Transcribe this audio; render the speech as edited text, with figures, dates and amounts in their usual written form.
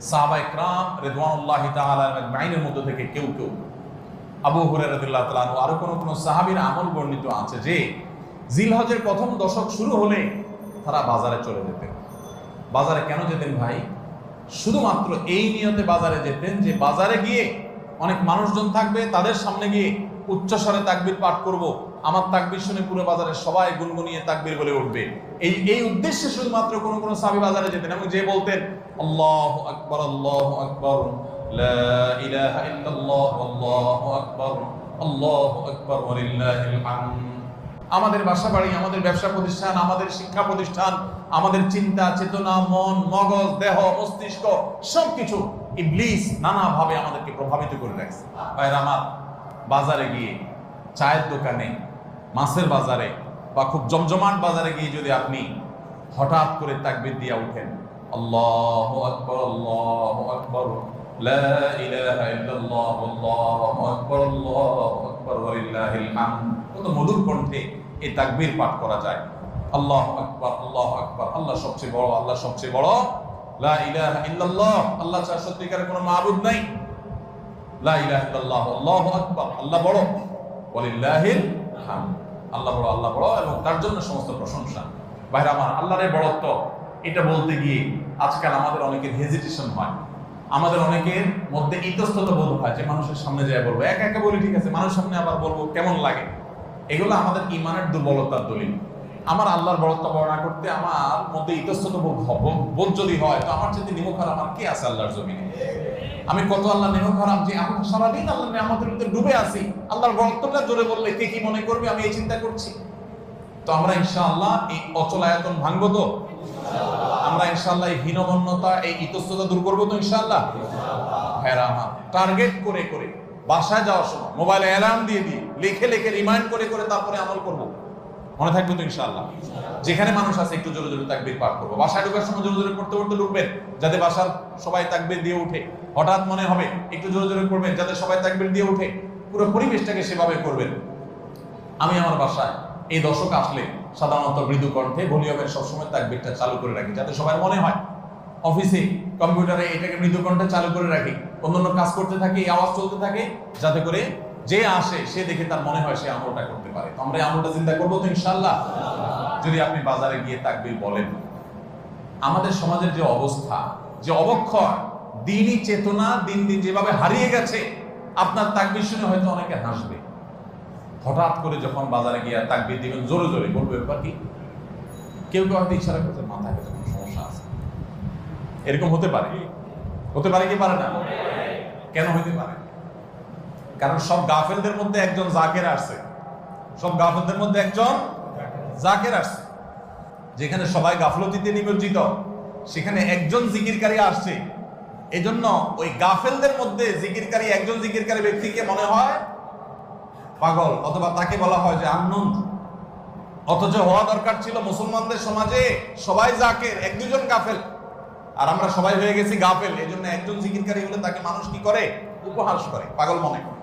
সাহাবায়ে কেরাম রিদওয়ানুল্লাহি তাআলা আজমাইনের মধ্য থেকে কেউ কেউ, আবু হুরায়রা রাদিয়াল্লাহু তাআলা আনহু, আরো কোন সাহাবীর আমল বর্ণিত আছে যে জিলহজের প্রথম দশক শুরু হলে তারা বাজারে চলে যেতেন। বাজারে কেন যেতেন ভাই? শুধুমাত্র এই নিয়তে বাজারে যেতেন যে বাজারে গিয়ে অনেক মানুষজন থাকবে, তাদের সামনে গিয়ে উচ্চস্বরে তাকবীর পাঠ করব, আমার তাকবীর শুনে পুরো বাজারে সবাই গুনগুনিয়ে তাকবীর বলে উঠবে। এই উদ্দেশ্যে শুধুমাত্র কোন সাহাবী বাজারে যেতেন এবং যে বলতেন আল্লাহু আকবার, আল্লাহু আকবার, লা ইলাহা ইল্লাল্লাহ, আল্লাহু আকবার, আল্লাহু আকবার, ওয়ালিল্লাহিল হামদ। আমাদের বাসা বাড়ি, আমাদের ব্যবসা প্রতিষ্ঠান, আমাদের শিক্ষা প্রতিষ্ঠান, আমাদের চিন্তা চেতনা, মন মগজ, দেহ মস্তিষ্ক সবকিছু ইবলিস নানাভাবে আমাদেরকে প্রভাবিত করে রাখছে। ভাইরা আমার, বাজারে গিয়ে, চায়ের দোকানে, মাছের বাজারে বা খুব জমজমাট বাজারে গিয়ে যদি আপনি হঠাৎ করে তাকবীর দিয়ে উঠেন, আল্লাহু আকবার, আল্লাহু আকবার, লা ইলাহা ইল্লাল্লাহ, আল্লাহু আকবার, আল্লাহু আকবার, ওয়ালিল্লাহিল হামদ, কত মধুর কণ্ঠে এই তাকবীর পাঠ করা যায়। আল্লাহু আকবার, আল্লাহু আকবার, আল্লাহ সবচেয়ে বড়, আল্লাহ সবচেয়ে বড়, লা ইলাহা ইল্লাল্লাহ, আল্লাহ ছাড়া সত্যিকারের কোনো মাবুদ নাই, লা ইলাহা ইল্লাল্লাহ, আল্লাহু আকবার, আল্লাহ বড়, ওয়ালিল্লাহিল হামদ, আল্লাহ বড়, আল্লাহ বড় এবং তার জন্য সমস্ত প্রশংসা। ভাইরা আমার, আল্লাহর বড়ত্ব এটা বলতে গিয়ে আজকাল আমাদের অনেকের হেজিটেশন হয়, আমাদের অনেকের মধ্যে ইতস্তত বোধ হয় যে মানুষের সামনে যায় বলবো, একা একা বলি ঠিক আছে, মানুষের সামনে আবার বলবো কেমন লাগে। এগুলো আমাদের ঈমানের দুর্বলতার দলিল। আমার আল্লাহর বড়ত্ব বর্ণনা করতে আমার মধ্যে ইতস্তত বোধ যদি হয়, তো আমার যদি নিমুখ হারাম আর কে আছে আল্লাহর জমিনে? আমি কত আল্লাহ নিমুখ হারাম যে আমি সারাদিন আল্লাহ আমাদের মধ্যে ডুবে আছি, আল্লাহর বড়ত্বটা জোরে বললে কে কি মনে করবে, আমি এই চিন্তা করছি। তো আমরা ইনশাআল্লাহ এই অচল আয়াতন ভাঙবো তো? আমরা ইনশাআল্লাহ এই হীনমন্যতা, এই ইতস্ততা দূর করবো তো ইনশাআল্লাহ? ভাইরা আমার, টার্গেট করে করে বাসায় যাওয়ার সময় মোবাইলে অ্যালার্ম দিয়ে দিয়ে লিখে লিখে রিমাইন্ড করে করে তারপরে আমল করব, মনে থাকবে তো ইনশাআল্লাহ? যেখানে মানুষ আছে একটু জোরে জোরে তাকবীর পাঠ করবো, বাসায় ঢোকার সময় জোরে জোরে পড়তে পড়তে ঢুকবেন যাতে বাসার সবাই তাকবীর দিয়ে উঠে। হঠাৎ মনে হবে একটু জোরে জোরে করবেন যাতে সবাই তাকবীর দিয়ে উঠে। পুরো পরিবেশটাকে সেভাবে করবেন। আমি আমার বাসায় এই দশক আসলে সাধারণত মৃদু কণ্ঠে ভলিউমের সবসময় তাকবীরটা চালু করে রাখি যাতে সবার মনে হয়। অফিসে কম্পিউটারে এটাকে মৃদু কণ্ঠে চালু করে রাখি, অন্যান্য কাজ করতে থাকি, এই আওয়াজ চলতে থাকে যাতে করে যে আসে সে দেখে তার মনে হয় সে আমলটা করতে পারে। তো আমরা এই আমলটা চিন্তা করবো তো ইনশাআল্লাহ? যদি আপনি বাজারে গিয়ে তাকবীর বলেন, আমাদের সমাজের যে অবস্থা, যে অবক্ষয়, দ্বীনি চেতনা দিন দিন যেভাবে হারিয়ে গেছে, আপনার তাকবীর শুনে হয়তো অনেকে হাসবে। হঠাৎ করে যখন বাজারে গিয়ে তাকবীর দিবেন জোরে জোরে, বলবে ব্যাপার কি? কেউ কেউ হয়তো ইশারা করতে, মাথায় হয়তো কোনো সমস্যা আছে, এরকম হতে পারে। হতে পারে কি পারে না? কেন হইতে পারে? কারণ সব গাফেলদের মধ্যে একজন জাকের আসছে, সব গাফেলদের মধ্যে একজন জাকের আসছে। যেখানে সবাই গাফলতিতে নিমজ্জিত, সেখানে একজন জিকিরকারী আসছে। এজন্য ওই গাফেলদের মধ্যে জিকিরকারী, একজন জিকিরকারী ব্যক্তিকে মনে হয় পাগল, অথবা তাকে বলা হয় যে আননোন। অথচ হওয়া দরকার ছিল মুসলমানদের সমাজে সবাই জাকের, এক দুজন গাফেল, আর আমরা সবাই হয়ে গেছি গাফেল। এই জন্য একজন জিকিরকারী হলে তাকে মানুষ কি করে? উপহাস করে, পাগল মনে করে।